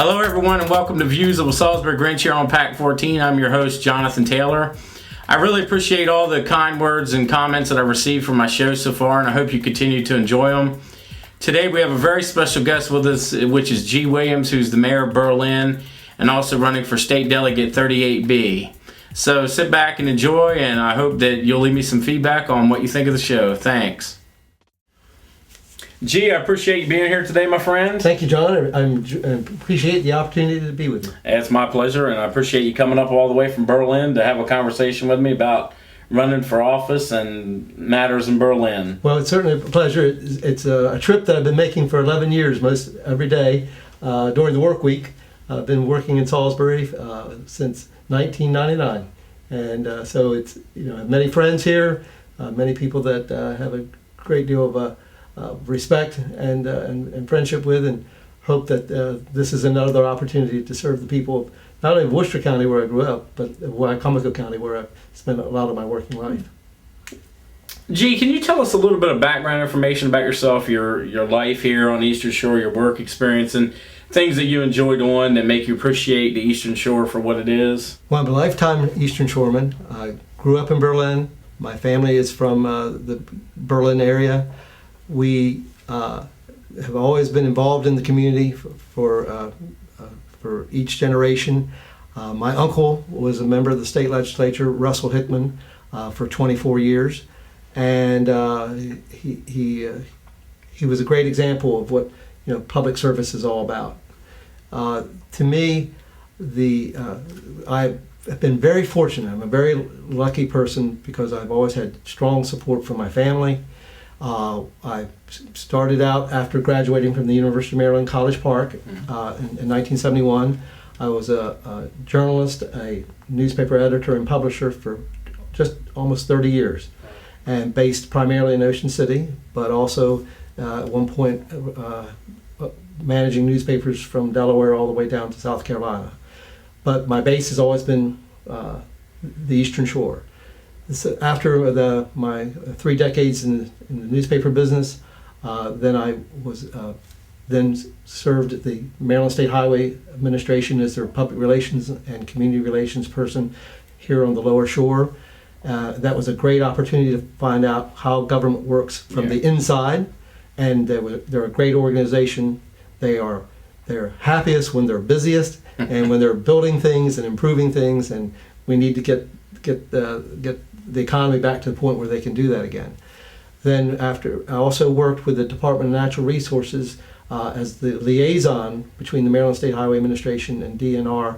Hello everyone and welcome to Views of a Salisbury Grinch here on Pack 14. I'm your host, Jonathan Taylor. I really appreciate all the kind words and comments that I've received from my show so far, and I hope you continue to enjoy them. Today we have a very special guest with us, which is G. Williams, who's the mayor of Berlin and also running for State Delegate 38B. So sit back and enjoy, and I hope that you'll leave me some feedback on what you think of the show. Thanks. G, I appreciate you being here today, my friend. Thank you, John. I appreciate the opportunity to be with you. It's my pleasure, and I appreciate you coming up all the way from Berlin to have a conversation with me about running for office and matters in Berlin. Well, it's certainly a pleasure. It's a trip that I've been making for 11 years, most every day during the work week. I've been working in Salisbury since 1999, and so it's I have many friends here, many people that have a great deal of respect and friendship with, and hope that this is another opportunity to serve the people of not only Worcester County where I grew up, but Wycomico County where I've spent a lot of my working life. G, can you tell us a little bit of background information about yourself, your life here on the Eastern Shore, your work experience, and things that you enjoy doing that make you appreciate the Eastern Shore for what it is? Well, I'm a lifetime Eastern Shoreman. I grew up in Berlin. My family is from the Berlin area. We have always been involved in the community for each generation. My uncle was a member of the state legislature, Russell Hickman, for 24 years, and he was a great example of what public service is all about. To me, I've been very fortunate. I'm a very lucky person because I've always had strong support from my family. I started out after graduating from the University of Maryland, College Park in 1971. I was a journalist, a newspaper editor and publisher for just almost 30 years, and based primarily in Ocean City, but also at one point managing newspapers from Delaware all the way down to South Carolina. But my base has always been the Eastern Shore. So after my 3 decades in the newspaper business, then I was then served at the Maryland State Highway Administration as their public relations and community relations person here on the Lower Shore. That was a great opportunity to find out how government works from the inside, and they're a great organization. They're happiest when they're busiest and when they're building things and improving things, and we need to get the economy back to the point where they can do that again. Then after, I also worked with the Department of Natural Resources as the liaison between the Maryland State Highway Administration and DNR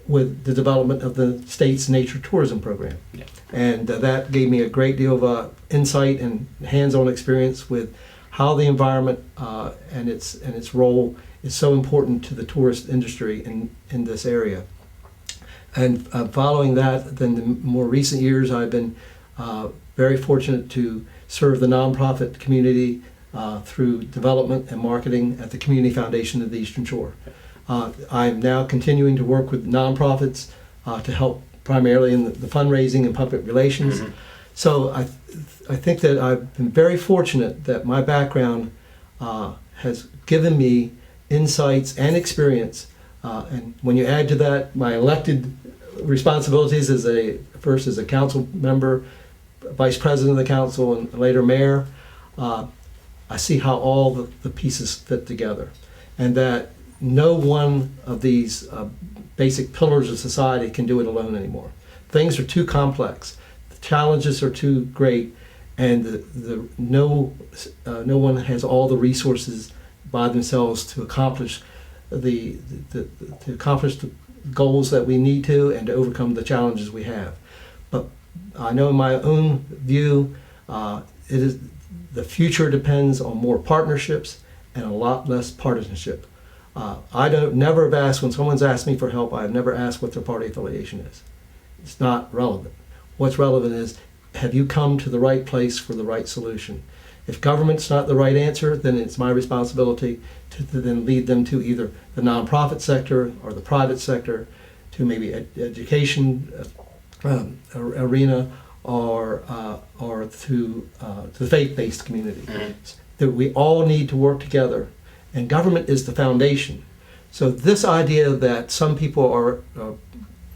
with the development of the state's nature tourism program. Yeah. And that gave me a great deal of insight and hands-on experience with how the environment and its role is so important to the tourist industry in this area. And following that, then the more recent years, I've been very fortunate to serve the nonprofit community through development and marketing at the Community Foundation of the Eastern Shore. I'm now continuing to work with nonprofits to help primarily in the fundraising and public relations. Mm-hmm. So I think that I've been very fortunate that my background has given me insights and experience. And when you add to that my elected responsibilities first as a council member, vice president of the council, and later mayor, I see how all the pieces fit together, and that no one of these basic pillars of society can do it alone anymore. Things are too complex, the challenges are too great, and no one has all the resources by themselves to accomplish the goals that we need to, and to overcome the challenges we have. But I know in my own view, the future depends on more partnerships and a lot less partisanship. I never have asked, when someone's asked me for help, I've never asked what their party affiliation is. It's not relevant. What's relevant is, have you come to the right place for the right solution? If government's not the right answer, then it's my responsibility to then lead them to either the nonprofit sector or the private sector, to maybe education arena, or to the faith-based community. Mm-hmm. That we all need to work together, and government is the foundation. So this idea that some people are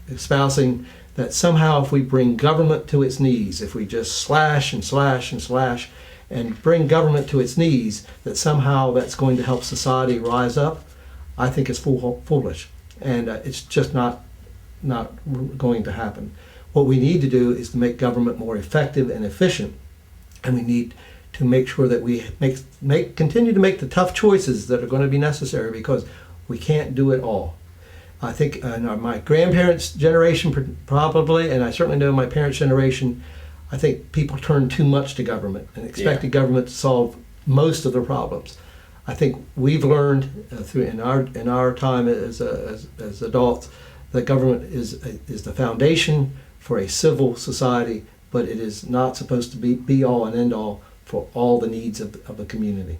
espousing that somehow if we bring government to its knees, if we just slash and slash and slash and bring government to its knees, that somehow that's going to help society rise up, I think is foolish. And it's just not going to happen. What we need to do is to make government more effective and efficient, and we need to make sure that we continue to make the tough choices that are going to be necessary, because we can't do it all. I think in my grandparents' generation probably, and I certainly know my parents' generation, I think people turned too much to government and expected government to solve most of their problems. I think we've learned in our time as adults that government is the foundation for a civil society, but it is not supposed to be all and end all for all the needs of the community.